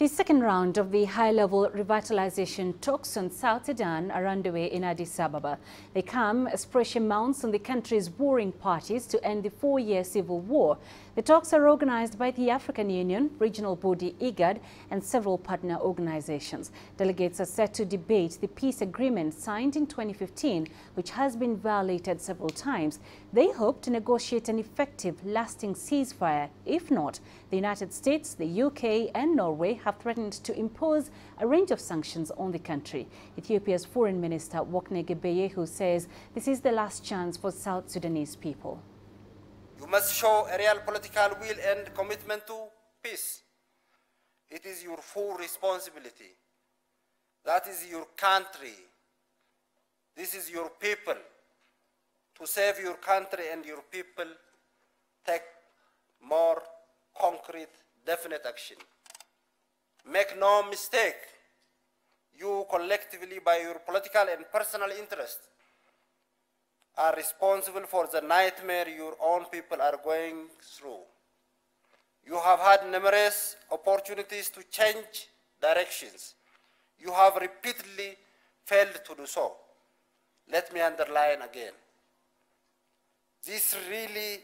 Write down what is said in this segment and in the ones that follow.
The second round of the high-level revitalization talks on South Sudan are underway in Addis Ababa. They come as pressure mounts on the country's warring parties to end the 4-year civil war. The talks are organized by the African Union, regional body IGAD, and several partner organizations. Delegates are set to debate the peace agreement signed in 2015, which has been violated several times. They hope to negotiate an effective, lasting ceasefire. If not, the United States, the UK, and Norway have threatened to impose a range of sanctions on the country. Ethiopia's Foreign Minister Wokne Gebeyehu says this is the last chance for South Sudanese people. You must show a real political will and commitment to peace. It is your full responsibility. That is your country. This is your people. To save your country and your people, take more concrete, definite action. Make no mistake, you collectively, by your political and personal interest, are responsible for the nightmare your own people are going through. You have had numerous opportunities to change directions. You have repeatedly failed to do so. Let me underline again. This really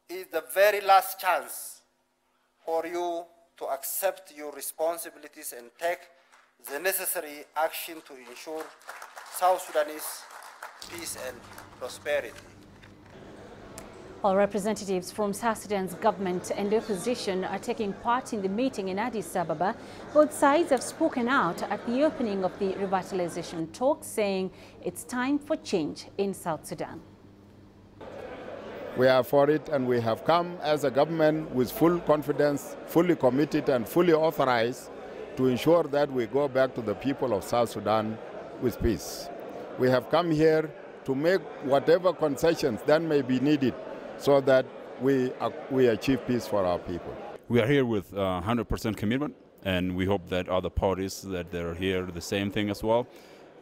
is the very last chance for you to accept your responsibilities and take the necessary action to ensure South Sudanese peace and prosperity. All representatives from South Sudan's government and opposition are taking part in the meeting in Addis Ababa. Both sides have spoken out at the opening of the revitalization talks, saying it's time for change in South Sudan. We are for it, and we have come as a government with full confidence, fully committed and fully authorized to ensure that we go back to the people of South Sudan with peace. We have come here to make whatever concessions that may be needed so that we achieve peace for our people. We are here with 100% commitment, and we hope that other parties that they're here the same thing as well.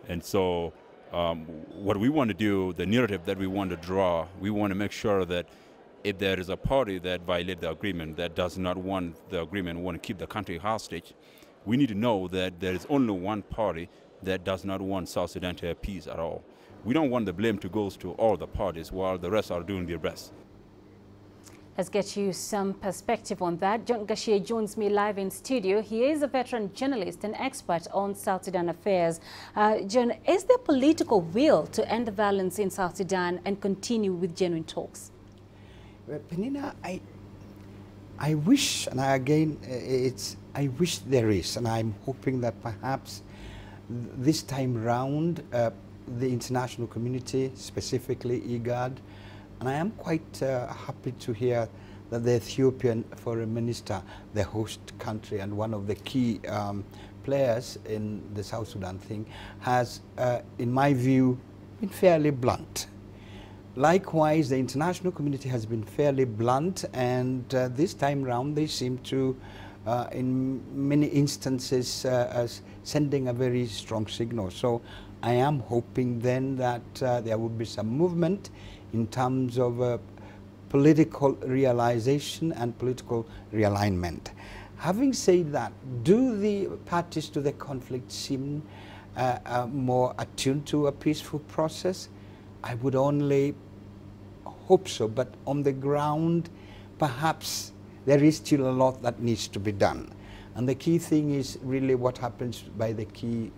And so what we want to do, the narrative that we want to draw, we want to make sure that if there is a party that violates the agreement, that does not want the agreement, want to keep the country hostage, we need to know that there is only one party that does not want South Sudan to have peace at all. We don't want the blame to go to all the parties while the rest are doing their best. Let's get you some perspective on that. John Gashie joins me live in studio. He is a veteran journalist and expert on South Sudan affairs. John, is there political will to end the violence in South Sudan and continue with genuine talks? Well, Penina, I wish, and I wish there is, and I'm hoping that perhaps this time round, the international community, specifically IGAD, and I am quite happy to hear that the Ethiopian foreign minister, the host country and one of the key players in the South Sudan thing, has, in my view, been fairly blunt. Likewise, the international community has been fairly blunt, and this time round they seem to, in many instances, as sending a very strong signal. So I am hoping then that there will be some movement in terms of political realization and political realignment. Having said that, do the parties to the conflict seem more attuned to a peaceful process? I would only hope so, but on the ground, perhaps there is still a lot that needs to be done. And the key thing is really what happens by the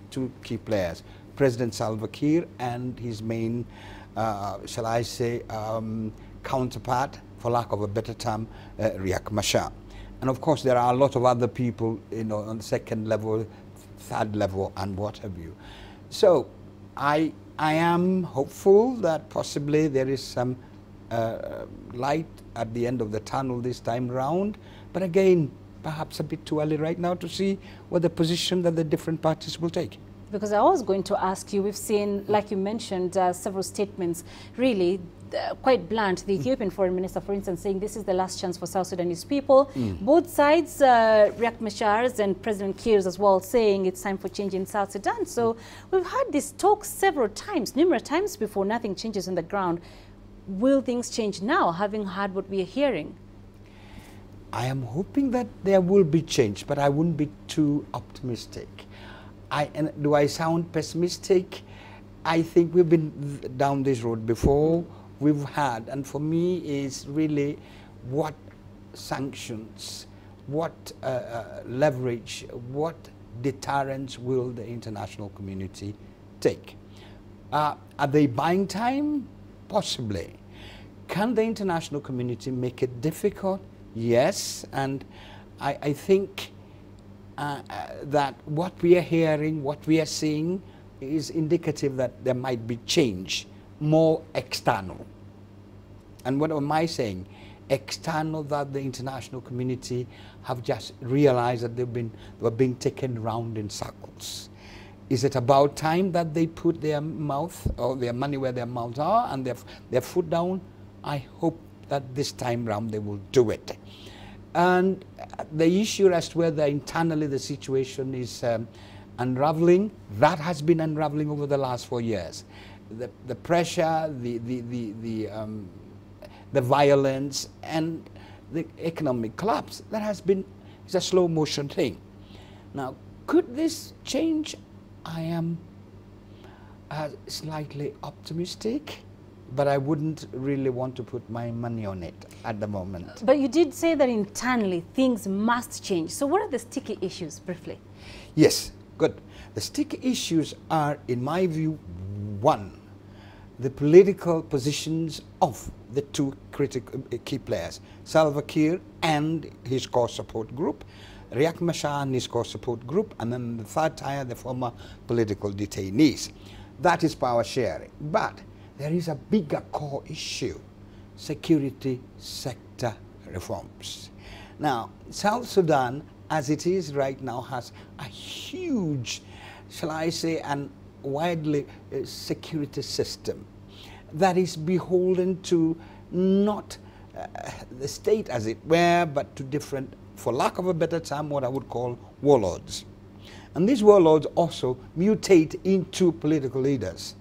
two key players, President Salva Kiir and his main, shall I say, counterpart, for lack of a better term, Riek Machar. And of course, there are a lot of other people, you know, on the second level, third level, and what have you. So I am hopeful that possibly there is some light at the end of the tunnel this time round. But again, perhaps a bit too early right now to see what the position that the different parties will take. Because I was going to ask you, we've seen, like you mentioned, several statements really quite blunt. The Ethiopian foreign minister, for instance, saying this is the last chance for South Sudanese people. Both sides, Riek Machar's and President Kiir's as well, saying it's time for change in South Sudan. So we've had this talk several times, numerous times before, nothing changes on the ground. Will things change now, having heard what we are hearing? I am hoping that there will be change, but I wouldn't be too optimistic. And do I sound pessimistic? I think we've been down this road before. We've had, and for me, is really what sanctions, what leverage, what deterrence will the international community take? Are they buying time? Possibly. Can the international community make it difficult? Yes, and I think that what we are hearing, what we are seeing is indicative that there might be change, more external. And what am I saying? External, that the international community have just realized that they were being taken round in circles. Is it about time that they put their mouth or their money where their mouths are and their foot down? I hope that this time round they will do it. And the issue as to whether internally the situation is unraveling, that has been unraveling over the last 4 years. The pressure, the violence, and the economic collapse, that has been, it's a slow motion thing. Now, could this change? I am slightly optimistic, but I wouldn't really want to put my money on it at the moment. But you did say that internally things must change. So what are the sticky issues, briefly? Yes, good. The sticky issues are, in my view, one, the political positions of the two critical key players, Salva Kiir and his core support group, Riek Machar and his core support group, and then the third tier, the former political detainees. That is power sharing. But there is a bigger core issue, security sector reforms. Now, South Sudan, as it is right now, has a huge, shall I say, and widely security system that is beholden to not the state as it were, but to different, for lack of a better term, what I would call warlords. And these warlords also mutate into political leaders.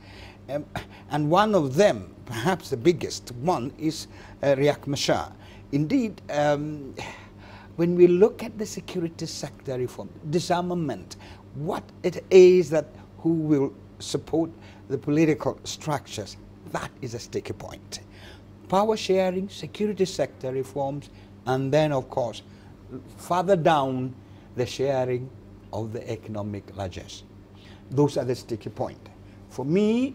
And one of them, perhaps the biggest one, is Riek Machar. Indeed, when we look at the security sector reform, disarmament, what it is that who will support the political structures, that is a sticky point. Power sharing, security sector reforms, and then, of course, further down, the sharing of the economic largesse. Those are the sticky point. For me,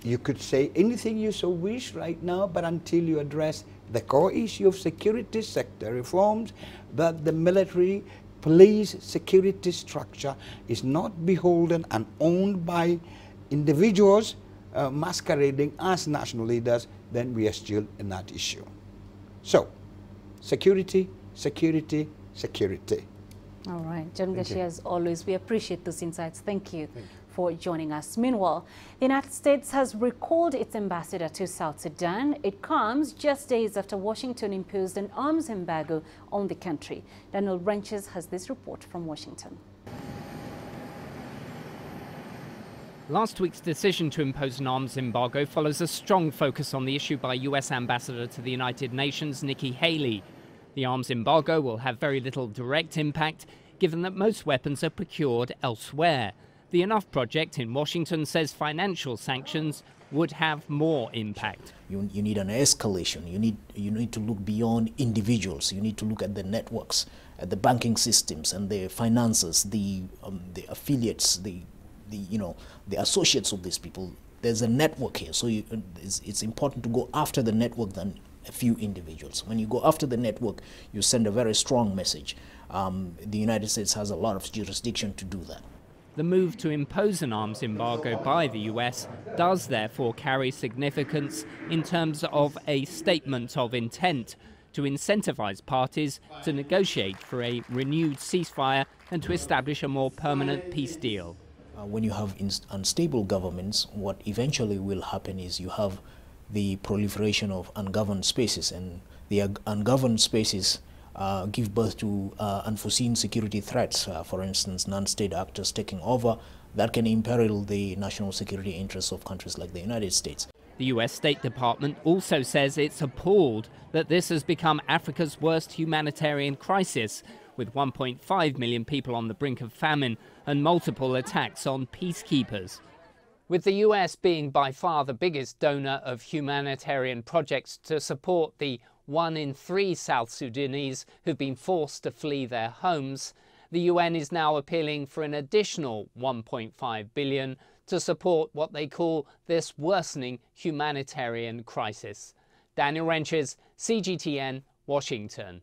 you could say anything you so wish right now, but until you address the core issue of security sector reforms, that the military, police, security structure is not beholden and owned by individuals masquerading as national leaders, then we are still in that issue. So, security, security, security. All right, John Gashi, as always, we appreciate those insights. Thank you for joining us. Meanwhile, the United States has recalled its ambassador to South Sudan. It comes just days after Washington imposed an arms embargo on the country. Daniel Branches has this report from Washington. Last week's decision to impose an arms embargo follows a strong focus on the issue by US Ambassador to the United Nations, Nikki Haley. The arms embargo will have very little direct impact, given that most weapons are procured elsewhere. The Enough Project in Washington says financial sanctions would have more impact. You need an escalation. You need to look beyond individuals. You need to look at the networks, at the banking systems and the finances, the affiliates, the associates of these people. There's a network here, so it's important to go after the network than a few individuals. When you go after the network, you send a very strong message. The United States has a lot of jurisdiction to do that. The move to impose an arms embargo by the US does therefore carry significance in terms of a statement of intent to incentivize parties to negotiate for a renewed ceasefire and to establish a more permanent peace deal. When you have unstable governments, what eventually will happen is you have the proliferation of ungoverned spaces, and the ungoverned spaces give birth to unforeseen security threats. For instance, non-state actors taking over, that can imperil the national security interests of countries like the United States. The US State Department also says it's appalled that this has become Africa's worst humanitarian crisis, with 1.5 million people on the brink of famine and multiple attacks on peacekeepers. With the US being by far the biggest donor of humanitarian projects to support the 1 in 3 South Sudanese who've been forced to flee their homes, the UN is now appealing for an additional $1.5 billion to support what they call this worsening humanitarian crisis. Daniel Wrenches, CGTN, Washington.